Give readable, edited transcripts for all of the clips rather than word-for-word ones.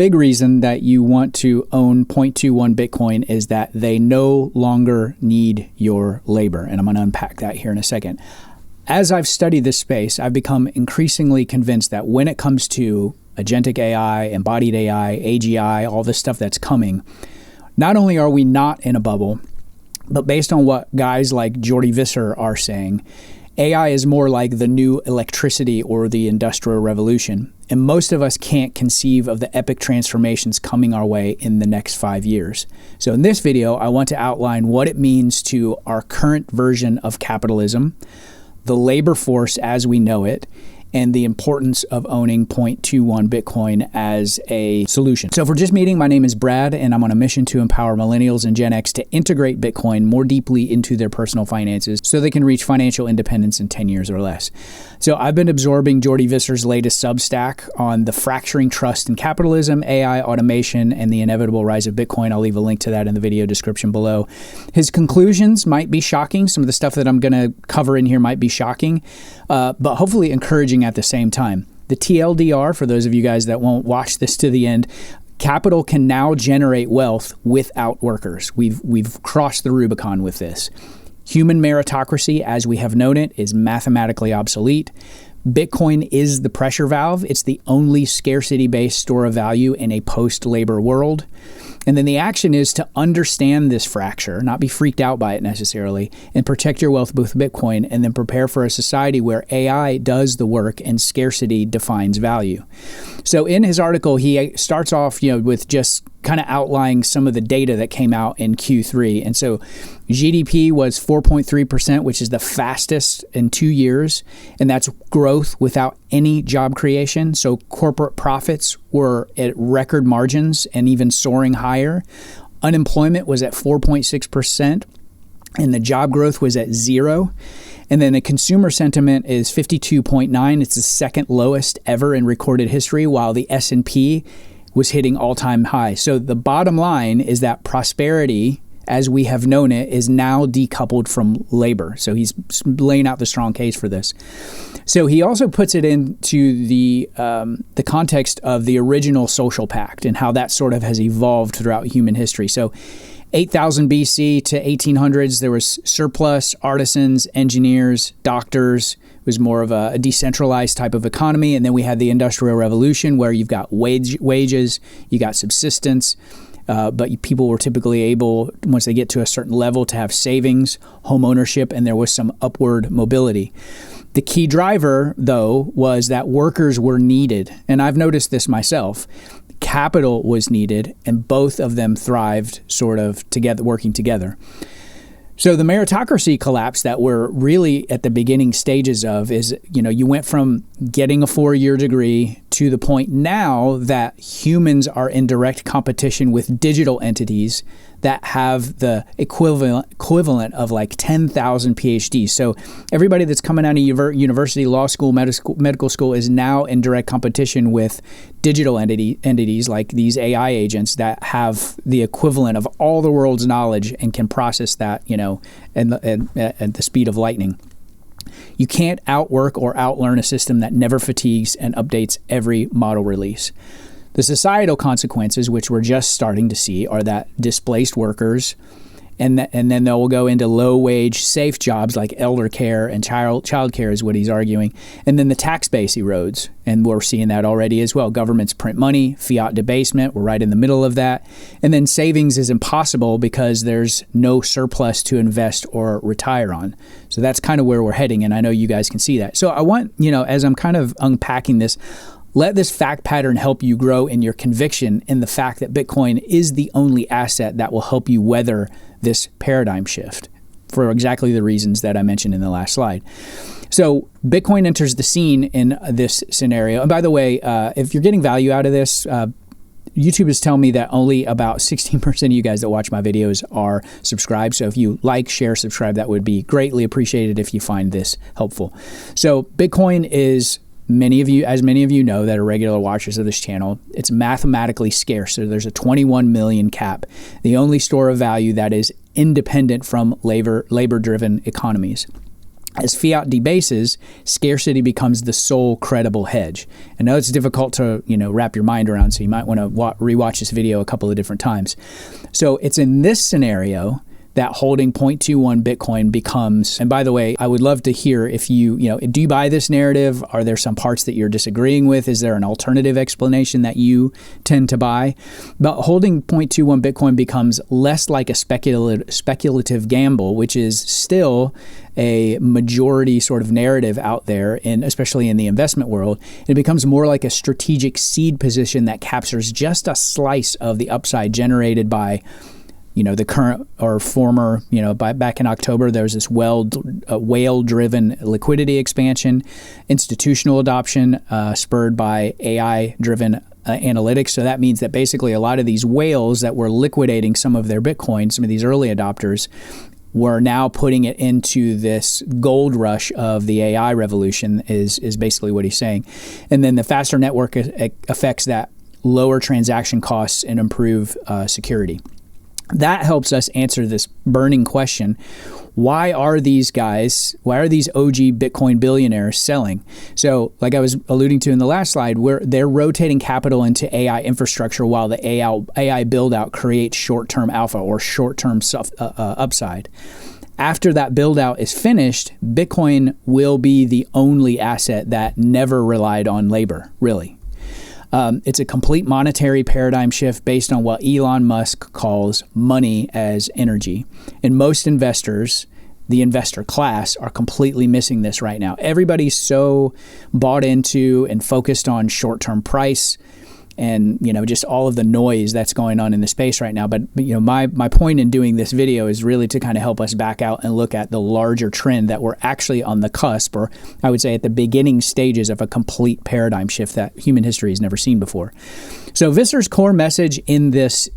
Big reason that you want to own 0.21 Bitcoin is that they no longer need your labor. And I'm going to unpack that here in a second. As I've studied this space, I've become increasingly convinced that when it comes to agentic AI, embodied AI, AGI, all this stuff that's coming, not only are we not in a bubble, but based on what guys like Jordi Visser are saying, AI is more like the new electricity or the Industrial Revolution. And most of us can't conceive of the epic transformations coming our way in the next 5 years. So in this video, I want to outline what it means to our current version of capitalism, the labor force as we know it, and the importance of owning 0.21 Bitcoin as a solution. So if we're just meeting, my name is Brad, and I'm on a mission to empower millennials and Gen X to integrate Bitcoin more deeply into their personal finances so they can reach financial independence in 10 years or less. So I've been absorbing Jordi Visser's latest Substack on the fracturing trust in capitalism, AI, automation, and the inevitable rise of Bitcoin. I'll leave a link to that in the video description below. His conclusions might be shocking. Some of the stuff that I'm going to cover in here might be shocking, but hopefully encouraging at the same time. The TLDR, for those of you guys that won't watch this to the end, capital can now generate wealth without workers. We've crossed the Rubicon with this. Human meritocracy, as we have known it, is mathematically obsolete. Bitcoin is the pressure valve. It's the only scarcity-based store of value in a post-labor world. And then the action is to understand this fracture, not be freaked out by it necessarily, and protect your wealth with Bitcoin, and then prepare for a society where AI does the work and scarcity defines value. So in his article, he starts off, with just kind of outlining some of the data that came out in Q3. And so GDP was 4.3%, which is the fastest in 2 years. And that's growth without any job creation. So corporate profits were at record margins and even soaring higher. Unemployment was at 4.6%. And the job growth was at 0. And then the consumer sentiment is 52.9. It's the second lowest ever in recorded history, while the S&P was hitting all-time highs. So the bottom line is that prosperity, as we have known it, is now decoupled from labor. So he's laying out the strong case for this. So he also puts it into the context of the original social pact and how that sort of has evolved throughout human history. So 8,000 BC to 1800s, there was surplus, artisans, engineers, doctors. It was more of a decentralized type of economy. And then we had the Industrial Revolution, where you've got wages, you got subsistence, but people were typically able, once they get to a certain level, to have savings, home ownership, and there was some upward mobility. The key driver, though, was that workers were needed. And I've noticed this myself. Capital was needed, and both of them thrived sort of together, working together. So the meritocracy collapse that we're really at the beginning stages of is, you went from getting a 4-year degree to the point now that humans are in direct competition with digital entities that have the equivalent of like 10,000 PhDs. So everybody that's coming out of university, law school, medical school is now in direct competition with digital entities like these AI agents that have the equivalent of all the world's knowledge and can process that, at the speed of lightning. You can't outwork or outlearn a system that never fatigues and updates every model release. The societal consequences, which we're just starting to see, are that displaced workers, and then they will go into low-wage, safe jobs like elder care and child care is what he's arguing. And then the tax base erodes, and we're seeing that already as well. Governments print money, fiat debasement, we're right in the middle of that. And then savings is impossible because there's no surplus to invest or retire on. So that's kind of where we're heading, and I know you guys can see that. So I want, as I'm kind of unpacking this, let this fact pattern help you grow in your conviction in the fact that Bitcoin is the only asset that will help you weather this paradigm shift for exactly the reasons that I mentioned in the last slide. So Bitcoin enters the scene in this scenario. And by the way, if you're getting value out of this, YouTube is telling me that only about 16% of you guys that watch my videos are subscribed. So if you like, share, subscribe, that would be greatly appreciated if you find this helpful. So Bitcoin is, many of you know that are regular watchers of this channel, it's mathematically scarce. So there's a 21 million cap, the only store of value that is independent from labor-driven economies. As fiat debases, scarcity becomes the sole credible hedge. I know it's difficult to, wrap your mind around, so you might want to rewatch this video a couple of different times. So it's in this scenario that holding 0.21 Bitcoin becomes, and by the way, I would love to hear if do you buy this narrative? Are there some parts that you're disagreeing with? Is there an alternative explanation that you tend to buy? But holding 0.21 Bitcoin becomes less like a speculative gamble, which is still a majority sort of narrative out there, and especially in the investment world. It becomes more like a strategic seed position that captures just a slice of the upside generated by the current or former, back in October, there was this whale-driven liquidity expansion, institutional adoption spurred by AI-driven analytics. So that means that basically a lot of these whales that were liquidating some of their Bitcoin, some of these early adopters, were now putting it into this gold rush of the AI revolution is basically what he's saying. And then the faster network effects that lower transaction costs and improve security. That helps us answer this burning question. Why are these OG Bitcoin billionaires selling? So like I was alluding to in the last slide, they're rotating capital into AI infrastructure while the AI build out creates short-term alpha or short-term upside. After that build out is finished, Bitcoin will be the only asset that never relied on labor, really. It's a complete monetary paradigm shift based on what Elon Musk calls money as energy. And most investors, the investor class, are completely missing this right now. Everybody's so bought into and focused on short-term price and just all of the noise that's going on in the space right now. But my point in doing this video is really to kind of help us back out and look at the larger trend that we're actually on the cusp, or I would say at the beginning stages of a complete paradigm shift that human history has never seen before. So Visser's core message in this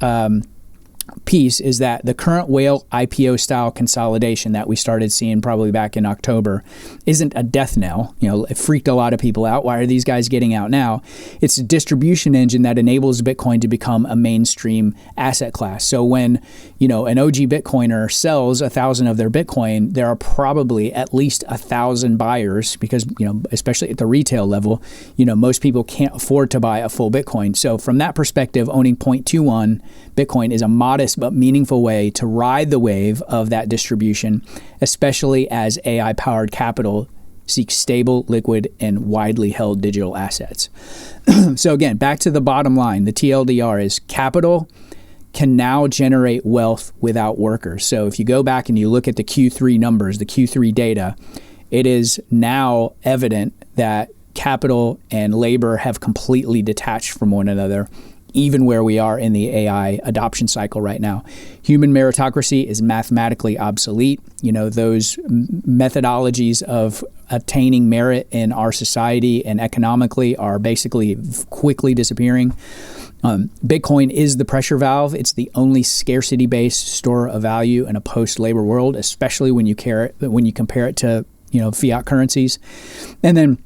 piece is that the current whale IPO style consolidation that we started seeing probably back in October isn't a death knell. It freaked a lot of people out. Why are these guys getting out now? It's a distribution engine that enables Bitcoin to become a mainstream asset class. So when, an OG Bitcoiner sells 1,000 of their Bitcoin, there are probably at least 1,000 buyers because, especially at the retail level, most people can't afford to buy a full Bitcoin. So from that perspective, owning 0.21 Bitcoin is a modest but meaningful way to ride the wave of that distribution, especially as AI-powered capital seeks stable, liquid, and widely held digital assets. So again, back to the bottom line, the TLDR is capital can now generate wealth without workers. So if you go back and you look at the Q3 numbers, the Q3 data, it is now evident that capital and labor have completely detached from one another, even where we are in the AI adoption cycle right now. Human meritocracy is mathematically obsolete. Those methodologies of attaining merit in our society and economically are basically quickly disappearing. Bitcoin is the pressure valve. It's the only scarcity-based store of value in a post-labor world, especially when you compare it to fiat currencies. And then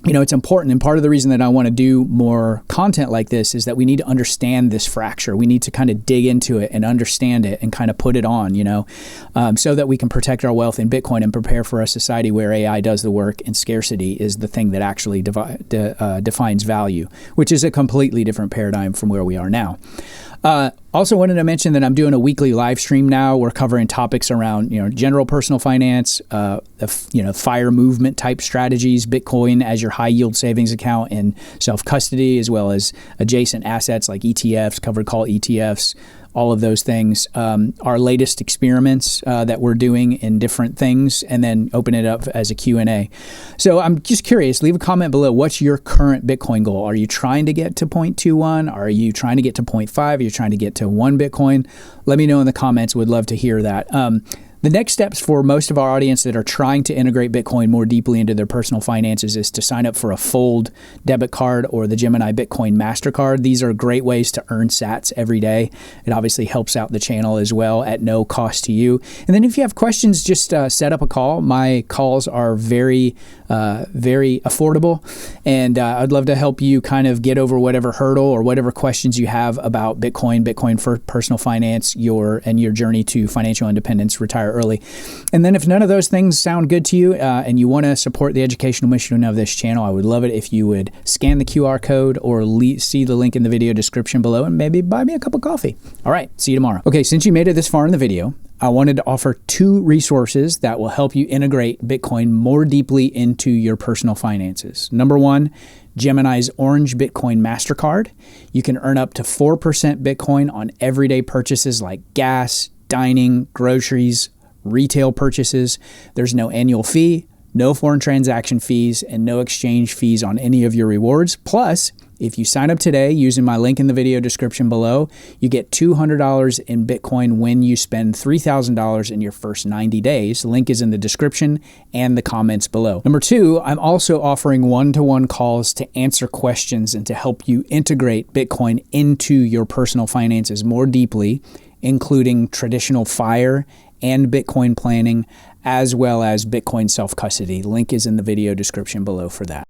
it's important, and part of the reason that I want to do more content like this is that we need to understand this fracture. We need to kind of dig into it and understand it and kind of put it on, so that we can protect our wealth in Bitcoin and prepare for a society where AI does the work and scarcity is the thing that actually defines value, which is a completely different paradigm from where we are now. Also wanted to mention that I'm doing a weekly live stream now. We're covering topics around, general personal finance, FIRE movement type strategies, Bitcoin as your high yield savings account and self-custody, as well as adjacent assets like ETFs, covered call ETFs, all of those things, our latest experiments that we're doing in different things, and then open it up as a Q&A. So I'm just curious, leave a comment below. What's your current Bitcoin goal? Are you trying to get to 0.21? Are you trying to get to 0.5? Are you trying to get to 1 Bitcoin? Let me know in the comments. Would love to hear that. The next steps for most of our audience that are trying to integrate Bitcoin more deeply into their personal finances is to sign up for a Fold debit card or the Gemini Bitcoin MasterCard. These are great ways to earn sats every day. It obviously helps out the channel as well at no cost to you. And then if you have questions, just set up a call. My calls are very affordable, and I'd love to help you kind of get over whatever hurdle or whatever questions you have about Bitcoin for personal finance, your journey to financial independence, retire retire early. And then if none of those things sound good to you and you want to support the educational mission of this channel, I would love it if you would scan the QR code or see the link in the video description below and maybe buy me a cup of coffee. All right, see you tomorrow. Okay, since you made it this far in the video, I wanted to offer 2 resources that will help you integrate Bitcoin more deeply into your personal finances. Number 1, Gemini's Orange Bitcoin MasterCard. You can earn up to 4% Bitcoin on everyday purchases like gas, dining, groceries, retail purchases. There's no annual fee, no foreign transaction fees, and no exchange fees on any of your rewards. Plus, if you sign up today using my link in the video description below, you get $200 in Bitcoin when you spend $3,000 in your first 90 days. The link is in the description and the comments below. Number 2, I'm also offering one-to-one calls to answer questions and to help you integrate Bitcoin into your personal finances more deeply, including traditional FIRE and Bitcoin planning, as well as Bitcoin self-custody. Link is in the video description below for that.